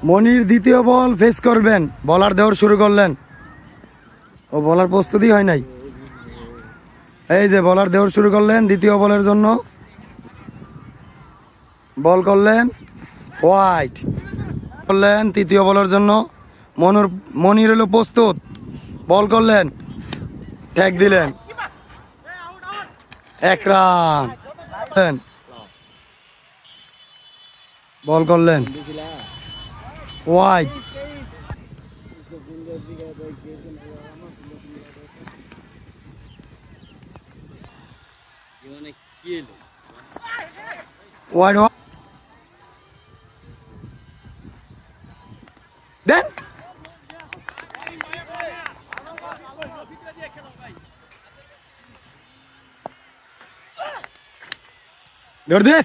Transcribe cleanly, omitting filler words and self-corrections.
মনির দ্বিতীয় ball face করবেন, বলার দেওয়ার শুরু করলেন। ও বলার প্রস্তুতি হয় নাই, এই যে বলার দেওয়ার শুরু করলেন দ্বিতীয় বলের জন্য। বল করলেন হোয়াইট, করলেন তৃতীয় বলের জন্য। মনির হলো প্রস্তুত, বল করলেন, ট্যাগ দিলেন, 1 রান। বল করলেন হোয়াইট, হোয়াইট দেন, ধর দে।